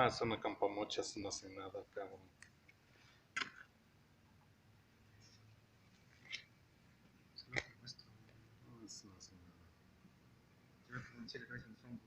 es una campamochas, no hace nada, cabrón. Se lo ha puesto. No, eso no hace nada. Yo le pongo en serio, en el tronco.